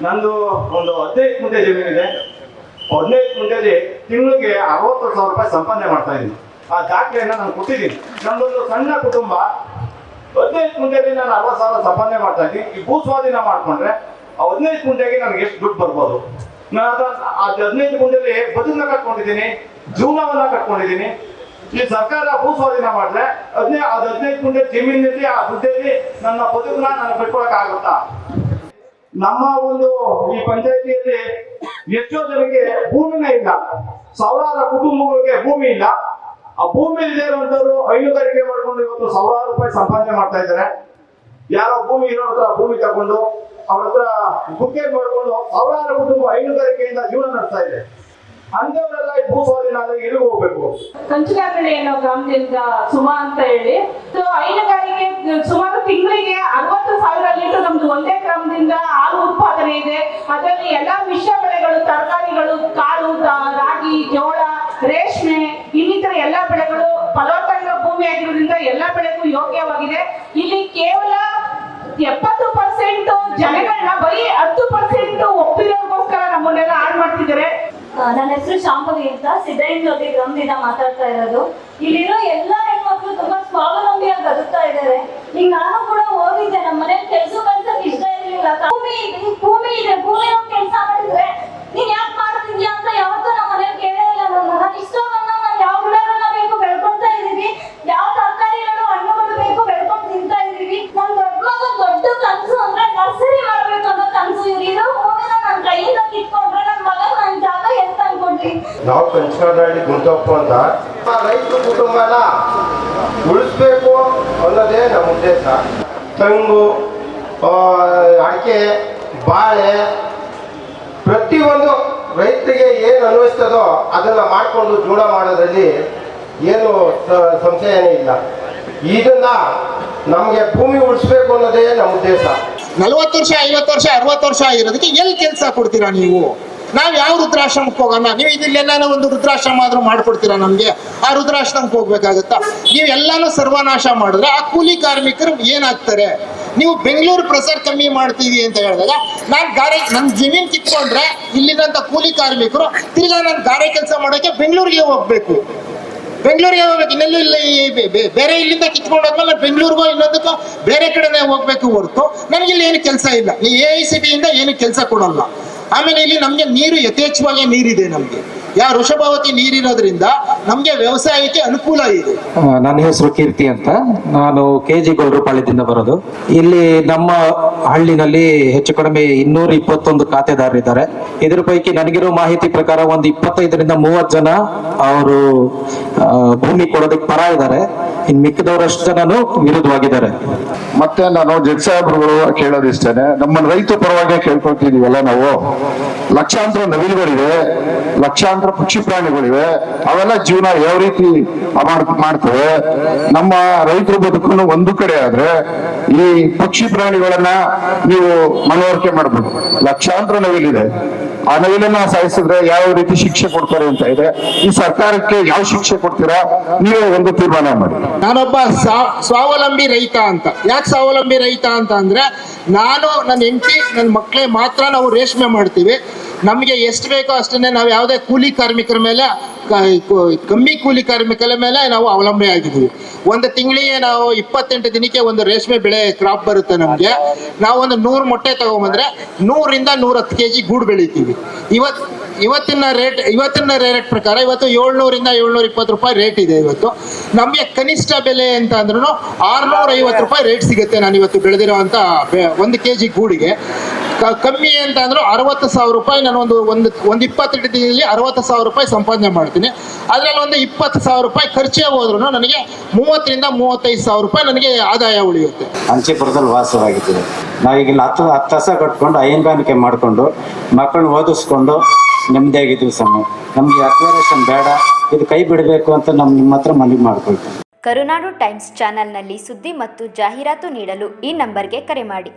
ನಂದು ಒಂದು 15 ಗುಂಟೆ ಜಮೀನಿದೆ. 15 ಗುಂಟೆಯಲ್ಲಿ ತಿಂಗಳಿಗೆ 60,000 ರೂಪಾಯಿ ಸಂಪಾದನೆ ಮಾಡ್ತಾ ಇದ್ದೀನಿ. ಆ ದಾಖಲೆಯನ್ನು ನಾನು ಕೊಟ್ಟಿದ್ದೀನಿ. ನನ್ನದೊಂದು ಸಣ್ಣ ಕುಟುಂಬ. 15 ಗುಂಟೆಯಲ್ಲಿ ನಾನು 60,000 ಸಂಪಾದನೆ ಮಾಡ್ತಾ ಇದ್ದೀನಿ. ಈ ಭೂ ಸ್ವಾಧೀನ ಮಾಡ್ಕೊಂಡ್ರೆ ಆ 15 ಗುಂಟೆಗೆ ನನಗೆ ಎಷ್ಟು ದುಡ್ಡು ಬರ್ಬೋದು? ನಾನು ಆ 15 ಗುಂಟೆಯಲ್ಲಿ ಬದುಕನ್ನ ಕಟ್ಕೊಂಡಿದ್ದೀನಿ, ಜೀವನವನ್ನ ಕಟ್ಕೊಂಡಿದ್ದೀನಿ. ಈ ಸರ್ಕಾರ ಭೂ ಸ್ವಾಧೀನ ಮಾಡಿದ್ರೆ 15 ಗುಂಟೆ ಜಮೀನಲ್ಲಿ ಆ ದುಡ್ಡಲ್ಲಿ ನನ್ನ ಬದುಕನ್ನ ನಾನು ಕಟ್ಕೊಳಕ್ ಆಗುತ್ತಾ? ನಮ್ಮ ಒಂದು ಈ ಪಂಚಾಯತಿಯಲ್ಲಿ ಎಷ್ಟೋ ಜನಕ್ಕೆ ಭೂಮಿನೇ ಇಲ್ಲ. ಸಾವಿರಾರು ಕುಟುಂಬಗಳಿಗೆ ಭೂಮಿ ಇಲ್ಲ. ಆ ಭೂಮಿ ಇಲ್ಲದೆ ಇರುವಂತವ್ರು ಹೈನುಗಾರಿಕೆ ಮಾಡ್ಕೊಂಡು ಇವತ್ತು ಸಾವಿರಾರು ರೂಪಾಯಿ ಸಂಪಾದನೆ ಮಾಡ್ತಾ ಇದ್ದಾರೆ. ಯಾರೋ ಭೂಮಿ ಇರೋ ಹತ್ರ ಭೂಮಿ ತಗೊಂಡು ಅವ್ರ ಹತ್ರ ಗುತ್ತಿಗೆ ಮಾಡ್ಕೊಂಡು ಸಾವಿರಾರು ಕುಟುಂಬ ಹೈನುಗಾರಿಕೆಯಿಂದ ಜೀವನ ನಡೆಸ್ತಾ ಇದೆ. ಅಂತವರೆಲ್ಲ ಈ ಭೂ ಸ್ವಾಧೀನ ಆದ್ರೆ ಎಲ್ಲಿಗೆ ಹೋಗ್ಬೇಕು? ಕಂಚುಗಾರಳ್ಳಿ ಅನ್ನೋ ಗ್ರಾಮದಿಂದ ಸುಮಾ ಅಂತ ಹೇಳಿ ಹೈನುಗಾರಿಕೆ ಸುಮಾರು ತಿಂಗಳಿಗೆ 60,000 ಲೀಟರ್ ನಮ್ದು ಒಂದೇ ಗ್ರಾಮದಿಂದ ಹಾಲು ಉತ್ಪಾದನೆ ಇದೆ. ಅದರಲ್ಲಿ ಎಲ್ಲಾ ಮಿಶ್ರ ಬೆಳೆಗಳು, ತರಕಾರಿಗಳು, ಕಾಳು, ರಾಗಿ, ಜೋಳ, ರೇಷ್ಮೆ ಇನ್ನಿತರ ಎಲ್ಲಾ ಬೆಳೆಗಳು ಫಲವತ್ತಾದ ಭೂಮಿ ಆಗಿರೋದ್ರಿಂದ ಎಲ್ಲಾ ಬೆಳೆಗೂ ಯೋಗ್ಯವಾಗಿದೆ. ಇಲ್ಲಿ ಕೇವಲ 70% ಜನಗಳನ್ನ ಬರೀ 10% ಒಪ್ಪಿರೋದಕ್ಕೋಸ್ಕರ ನಮ್ಮನ್ನೆಲ್ಲ ಹಾಳು ಮಾಡ್ತಿದ್ದಾರೆ. ನನ್ನ ಹೆಸರು ಶಾಂಭವಿ ಅಂತ ಸಿದ್ದಯ್ಯನಹಳ್ಳಿ ಗ್ರಾಮದಿಂದ ಮಾತಾಡ್ತಾ ಇರೋದು. ಇಲ್ಲಿರೋ ಎಲ್ಲಾ ಹೆಣ್ಮಕ್ಳು ತುಂಬಾ ಸ್ವಾವಲಂಬಿಯಾಗಿ ಬದುಕ್ತಾ ಇದ್ದಾರೆ. ಈಗ ನಾನು ಕೂಡ ಹೋಗಿದ್ದೆ, ನಮ್ಮ ಮನೇಲಿ ಕೆಲಸ ಕಲ್ಸಕ್ ಇಷ್ಟ ಇರ್ಲಿಲ್ಲ. ಭೂಮಿ ಇದೆ, ಭೂಮಿ ಕೆಲಸ ಮಾಡಿದ್ರೆ ನೀನ್ ಯಾಕೆ ಮಾಡ್ತಿದ್ಯಾ ಅಂತ ಯಾವತ್ತೂ ನಮ್ಮ ಮನೇಲಿ ಕೇಳೇ ಇಲ್ಲ. ನಾನು ಇಷ್ಟ ಬಂದ ನಾನು ಯಾವ ಗಿಡಗಳನ್ನ ಬೇಕು ಬೆಳ್ಕೊಳ್ತಾ ಇದೀವಿ, ಯಾವ ತರಕಾರಿಗಳು ಹಣ್ಣುಗಳು ಬೇಕು ಬೆಳ್ಕೊಂಡು ತಿಂತಾ ಇದೀವಿ. ನನ್ ದೊಡ್ಡ ಕನಸು ಅಂದ್ರೆ ನರ್ಸರಿ ಮಾಡ್ಬೇಕು ಅನ್ನೋ ಕನಸು. ಇರೋ ಭೂಮಿನ ನನ್ನ ಕೈಯಿಂದ ಕಿತ್ಕೊಂಡ್ರೆ ನನ್ನ ಮಗ ನನ್ನ ಜಾಗ ಎಂತ ಅನ್ಕೊಂಡ್ರಿ. ನಾವು ಕಂಚುಗಾರಳ್ಳಿ ಗುಂತಪ್ಪ ಅಂತ ರೈತರ ಕುಟುಂಬನ ಉಳಿಸ್ಬೇಕು ಅನ್ನೋದೇ ನಮ್ಮ ಉದ್ದೇಶ. ತೆಂಗು, ಅಡಿಕೆ, ಬಾಳೆ ಪ್ರತಿಯೊಂದು ರೈತರಿಗೆ ಏನು ಅನ್ವಯಿಸ್ತದೋ ಅದನ್ನ ಮಾಡಿಕೊಂಡು ಜೀವನ ಮಾಡೋದ್ರಲ್ಲಿ ಏನು ಸಂಶಯನೇ ಇಲ್ಲ. ಇದನ್ನ ನಮಗೆ ಭೂಮಿ ಉಳಿಸ್ಬೇಕು ಅನ್ನೋದೇ ನಮ್ಮ ಉದ್ದೇಶ. 40 ವರ್ಷ 50 ವರ್ಷ 60 ವರ್ಷ ಆಗಿರೋದಕ್ಕೆ ಎಲ್ಲಿ ಕೆಲಸ ಕೊಡ್ತೀರಾ ನೀವು? ನಾವ್ ಯಾವ ವೃದ್ಧಾಶ್ರಮಕ್ಕೆ ಹೋಗೋಣ? ನೀವು ಇದನ್ನೆಲ್ಲ ಒಂದು ವೃದ್ಧಾಶ್ರಮ ಆದ್ರೂ ಮಾಡ್ಕೊಡ್ತೀರಾ ನಮ್ಗೆ? ಆ ವೃದ್ಧಾಶ್ರಮಕ್ಕೆ ಹೋಗ್ಬೇಕಾಗತ್ತಾ? ನೀವು ಎಲ್ಲಾನು ಸರ್ವನಾಶ ಮಾಡಿದ್ರೆ ಆ ಕೂಲಿ ಕಾರ್ಮಿಕರು ಏನಾಗ್ತಾರೆ? ನೀವು ಬೆಂಗಳೂರು ಪ್ರೆಸರ್ ಕಮ್ಮಿ ಮಾಡ್ತೀವಿ ಅಂತ ಹೇಳಿದಾಗ ನನ್ನ ಜಮೀನ್ ಕಿತ್ಕೊಂಡ್ರೆ ಇಲ್ಲಿನಂತ ಕೂಲಿ ಕಾರ್ಮಿಕರು ತಿರ್ಗಾ ನಾನು ಗಾರೆ ಕೆಲಸ ಮಾಡೋಕೆ ಬೆಂಗಳೂರಿಗೆ ಹೋಗ್ಬೇಕು. ಇನ್ನೆಲ್ಲೂ ಇಲ್ಲ. ಬೇರೆ ಇಲ್ಲಿಂದ ಕಿತ್ಕೊಂಡಾದ್ಮೇಲೆ ಬೆಂಗಳೂರಿಗೋ ಇನ್ನೊಂದಕ್ಕೋ ಬೇರೆ ಕಡೆನೇ ಹೋಗ್ಬೇಕು ಹೊರತು ನನಗೆ ಇಲ್ಲಿ ಏನು ಕೆಲಸ ಇಲ್ಲ. ಈ AICB ಇಂದ ಏನು ಕೆಲಸ ಕೊಡಲ್ಲ. ಆಮೇಲೆ ಇಲ್ಲಿ ನಮ್ಗೆ ನೀರು ಯಥೇಚ್ಛವಾಗಿ ನೀರಿದೆ. ನಮ್ಗೆ ವೃಷಭಾವತಿ ನೀರಿರೋದ್ರಿಂದ ನಮ್ಗೆ ವ್ಯವಸಾಯಕ್ಕೆ ಅನುಕೂಲ ಇದೆ. ನನ್ನ ಹೆಸರು ಕೀರ್ತಿ ಅಂತ, ನಾನು KG ಗೌಡ್ರಪಾಳ್ಯದಿಂದ ಬರೋದು. ಇಲ್ಲಿ ನಮ್ಮ ಹಳ್ಳಿನಲ್ಲಿ ಹೆಚ್ಚು ಕಡಿಮೆ 221 ಖಾತೆದಾರರಿದ್ದಾರೆ. ಇದ್ರ ಪೈಕಿ ನನಗಿರೋ ಮಾಹಿತಿ ಪ್ರಕಾರ ಒಂದು 25ರಿಂದ 30 ಜನ ಅವರು ಭೂಮಿ ಕೊಡೋದಕ್ಕೆ ಪರ ಇದ್ದಾರೆ. ಇನ್ ಮಿಕ್ಕಿದವರಷ್ಟು ಜನನು ವಿರುದ್ಧವಾಗಿದ್ದಾರೆ. ಮತ್ತೆ ನಾನು ಜಡ್ ಸಾಹೇಬ್ರುಗಳು ಕೇಳೋದಿಷ್ಟೇನೆ, ನಮ್ಮ ರೈತ ಪರವಾಗಿ ಕೇಳ್ಕೊಳ್ತಿದೀವಲ್ಲ ನಾವು, ಲಕ್ಷಾಂತರ ನವಿಲುಗಳಿವೆ, ಲಕ್ಷಾಂತರ ಪಕ್ಷಿ ಪ್ರಾಣಿಗಳಿವೆ, ಅವೆಲ್ಲ ಜೀವನ ಯಾವ ರೀತಿ ಮಾಡ್ತವೆ? ನಮ್ಮ ರೈತರ ಬದುಕನ್ನು ಒಂದು ಕಡೆ ಆದ್ರೆ ಈ ಪಕ್ಷಿ ಪ್ರಾಣಿಗಳನ್ನ ನೀವು ಮನವರಿಕೆ ಮಾಡ್ಬೋದು. ಲಕ್ಷಾಂತರ ನವಿಲಿದೆ, ಆ ನವಿಲನ್ನ ಸಾಯಿಸಿದ್ರೆ ಯಾವ ರೀತಿ ಶಿಕ್ಷೆ ಕೊಡ್ತಾರೆ ಅಂತ ಇದೆ. ಈ ಸರ್ಕಾರಕ್ಕೆ ಯಾವ ಶಿಕ್ಷೆ ಕೊಡ್ತೀರಾ ನೀವೇ ಒಂದು ತೀರ್ಮಾನ ಮಾಡಿ. ನಾನೊಬ್ಬ ಸ್ವಾವಲಂಬಿ ರೈತ ಅಂತ. ಯಾಕೆ ಸ್ವಾವಲಂಬಿ ರೈತ ಅಂತ ಅಂದ್ರೆ, ನಾನು ನನ್ನ ಹೆಂಡತಿ ನನ್ನ ಮಕ್ಕಳೇ ಮಾತ್ರ ನಾವು ರೇಷ್ಮೆ ಮಾಡ್ತೀವಿ. ನಮಗೆ ಎಷ್ಟು ಬೇಕೋ ಅಷ್ಟನ್ನೇ. ನಾವು ಯಾವುದೇ ಕೂಲಿ ಕಾರ್ಮಿಕರ ಮೇಲೆ, ಕಮ್ಮಿ ಕೂಲಿ ಕಾರ್ಮಿಕರ ಮೇಲೆ ನಾವು ಅವಲಂಬನೆ ಆಗಿದ್ದೀವಿ. ಒಂದು ತಿಂಗಳಿಗೆ ನಾವು 28 ದಿನಕ್ಕೆ ಒಂದು ರೇಷ್ಮೆ ಬೆಳೆ ಕ್ರಾಪ್ ಬರುತ್ತೆ ನಮ್ಗೆ. ನಾವು ಒಂದು 100 ಮೊಟ್ಟೆ ತಗೊಂಬಂದ್ರೆ 100ರಿಂದ 110 kg ಗೂಡು ಬೆಳಿತೀವಿ. ಇವತ್ತಿನ ರೇಟ್ ಪ್ರಕಾರ ಇವತ್ತು 700ರಿಂದ 720 ರೂಪಾಯಿ ರೇಟ್ ಇದೆ. ಇವತ್ತು ನಮಗೆ ಕನಿಷ್ಠ ಬೆಲೆ ಅಂತ ಅಂದ್ರೂ 650 ರೂಪಾಯಿ ರೇಟ್ ಸಿಗುತ್ತೆ. ನಾನು ಇವತ್ತು ಬೆಳೆದಿರುವಂತ 1 kg ಗೂಡಿಗೆ. ಕಮ್ಮಿ ಅಂತ ಅಂದ್ರೆ 60,000 ರೂಪಾಯಿ. ನಾನು ಒಂದು 28 ದಿನದಲ್ಲಿ 60,000 ರೂಪಾಯಿ ಸಂಪಾದನೆ ಮಾಡ್ತೀನಿ. ಅದ್ರಲ್ಲಿ ಒಂದು 20,000 ರೂಪಾಯಿ ಖರ್ಚೇ ಹೋದ್ರು ನನಗೆ 30ರಿಂದ 35,000 ರೂಪಾಯಿ ನನಗೆ ಆದಾಯ ಉಳಿಯುತ್ತೆ. ಅಂಚಿಪುರದಲ್ಲಿ ವಾಸವಾಗಿದ್ದೀವಿ. ನಾವೀಗಿಲ್ಲ 10 ಹಸ ಕಟ್ಕೊಂಡು ಹೈನುಗಾರಿಕೆ ಮಾಡಿಕೊಂಡು ಮಕ್ಕಳನ್ನ ಓದಿಸ್ಕೊಂಡು ನೆಮ್ಮದಿಯಾಗಿದ್ದೀವಿ. ಸಮಯ ನಮ್ಗೆ ಅಕ್ವರೇಷನ್ ಬೇಡ, ಇದು ಕೈ ಬಿಡಬೇಕು ಅಂತ ನಿಮ್ಮ ಹತ್ರ ಮನವಿ ಮಾಡ್ಕೊಳ್ತೀವಿ. ಕರುನಾಡು ಟೈಮ್ಸ್ ಚಾನೆಲ್ನಲ್ಲಿ ಸುದ್ದಿ ಮತ್ತು ಜಾಹೀರಾತು ನೀಡಲು ಈ ನಂಬರ್ಗೆ ಕರೆ ಮಾಡಿ.